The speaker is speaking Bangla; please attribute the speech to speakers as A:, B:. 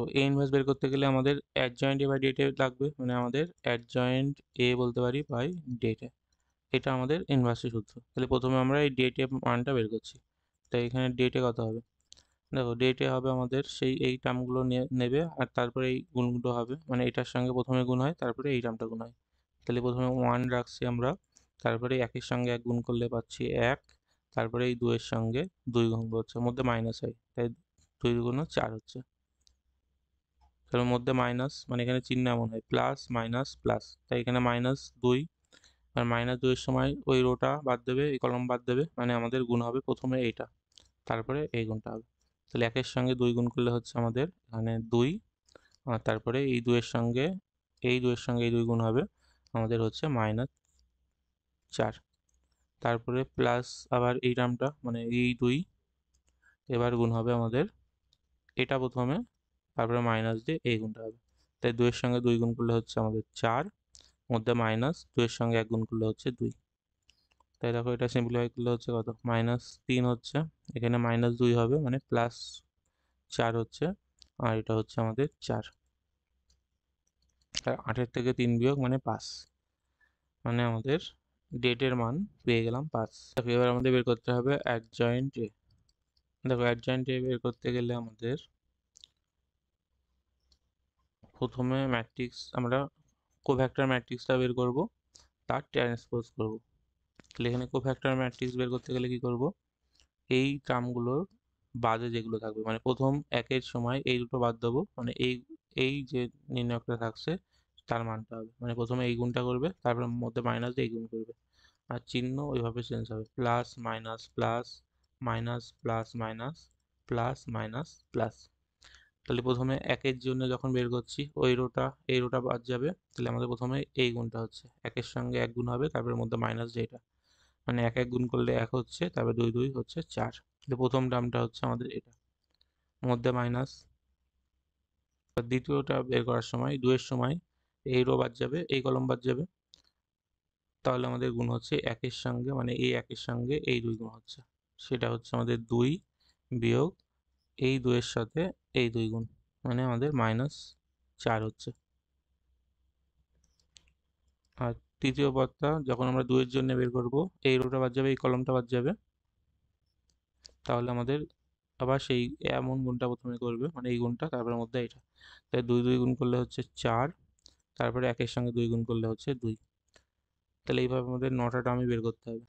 A: দেখো এ ইনভার্স বের করতে গেলে আমাদের অ্যাডজয়েন্ট এ বাই ডেটে লাগবে, মানে আমাদের অ্যাডজয়েন্ট এ বলতে পারি বাই ডেটে, এটা আমাদের ইনভার্সের সূত্র। তাহলে প্রথমে আমরা এই ডেটে মানটা বের করছি। তাই এখানে ডেটে কত হবে, দেখো ডেটে হবে আমাদের সেই এই টার্মগুলো নেবে আর তারপরে এই গুণগুলো হবে, মানে এটার সঙ্গে প্রথমে গুণ হয় তারপরে এই টার্মটা গুণ হয়। তাহলে প্রথমে 1 রাখছি আমরা, তারপরে একের সঙ্গে 1 গুণ করলে পাচ্ছি 1, তারপরে এই 2 এর সঙ্গে 2 গুণ হচ্ছে, মধ্যে মাইনাস হয়, তাই 2 গুণ 4 হচ্ছে। তার মধ্যে মাইনাস, মানে এখানে চিহ্ন এমন হয় প্লাস মাইনাস প্লাস, তাই এখানে -2, আর -2 এর সময় ওই রোটা বাদ দেবে, এই কলম বাদ দেবে, মানে আমাদের গুণ হবে প্রথমে এইটা তারপরে এই গুণটা হবে। তাহলে 1 এর সঙ্গে 2 গুণ করলে হচ্ছে আমাদের এখানে 2, আর তারপরে এই 2 এর সঙ্গে এই 2 এর সঙ্গে এই 2 গুণ হবে, আমাদের হচ্ছে -4, তারপরে প্লাস আবার এই টার্মটা মানে এই 2, এবার গুণ হবে আমাদের এটা প্রথমে, তারপরে মাইনাস দিয়ে এই গুণটা হবে। তাই 2 এর সঙ্গে 2 গুণ করলে হচ্ছে আমাদের 4, মধ্যে মাইনাস 2 এর সঙ্গে 1 গুণ করলে হচ্ছে 2। তাই দেখো এটা সিম্পলিফাই করলে হচ্ছে কত, -3 হচ্ছে, এখানে -2 হবে মানে +4 হচ্ছে, আর এটা হচ্ছে আমাদের 4। আর 8 থেকে 3 বিয়োগ মানে 5, মানে আমাদের ডেটের মান পেয়ে গেলাম 5। দেখো এবার আমাদের বের করতে হবে অ্যাডজয়েন্ট এ। দেখো অ্যাডজয়েন্ট এ বের করতে গেলে আমাদের প্রথমে ম্যাট্রিক্স আমরা কোফ্যাক্টর ম্যাট্রিক্সটা বের করব, তার ট্রান্সপোজ করব। তাহলে এখানে কোফ্যাক্টর ম্যাট্রিক্স বের করতে গেলে কি করব, এই টার্মগুলোর বাদে যেগুলো থাকবে, মানে প্রথম একের সময় এই দুটো বাদ দেবো, মানে এই এই যে নির্ণয়কটা থাকছে তার মানটা হবে, মানে প্রথমে এই গুণটা করবে তারপরে মধ্যে মাইনাস দিয়ে এই গুণ করবে, আর চিহ্ন ওইভাবে চেঞ্জ হবে, plus minus plus minus plus minus plus minus plus. তাহলে প্রথমে একের জন্য যখন বের করছি ওই রোটা এই রোটা বাদ যাবে, তাহলে আমাদের প্রথমে এই গুণটা হচ্ছে একের সঙ্গে 1 গুণ হবে, তারপরে মধ্যে মাইনাস যেটা, মানে 1 গুণ করলে 1 হচ্ছে, তারপরে 2 2 হচ্ছে 4। তাহলে প্রথম টার্মটা হচ্ছে আমাদের এটা, মধ্যে মাইনাস। দ্বিতীয়টা বের করার সময় 2 এর সময় এই রো বাদ যাবে, এই কলম বাদ যাবে, তাহলে আমাদের গুণ হচ্ছে 1 এর সঙ্গে, মানে এই 1 এর সঙ্গে এই 2 গুণ হচ্ছে, সেটা হচ্ছে আমাদের 2 বিয়োগ এই 2 এর সাথে এই 2 গুণ, মানে আমাদের -4 হচ্ছে। আর তৃতীয় পদটা যখন আমরা 2 এর জন্য বের করব, এই রোটা বাদ যাবে, এই কলমটা বাদ যাবে, তাহলে আমাদের আবার সেই এমন গুণটা প্রথমে করবে, মানে এই গুণটা তারপরে মধ্যে এটা, তাই 2 2 গুণ করলে হচ্ছে 4, তারপরে 1 এর সঙ্গে 2 গুণ করলে হচ্ছে 2। তাহলে এইভাবে আমাদের 9টা টার্মই বের করতে হবে।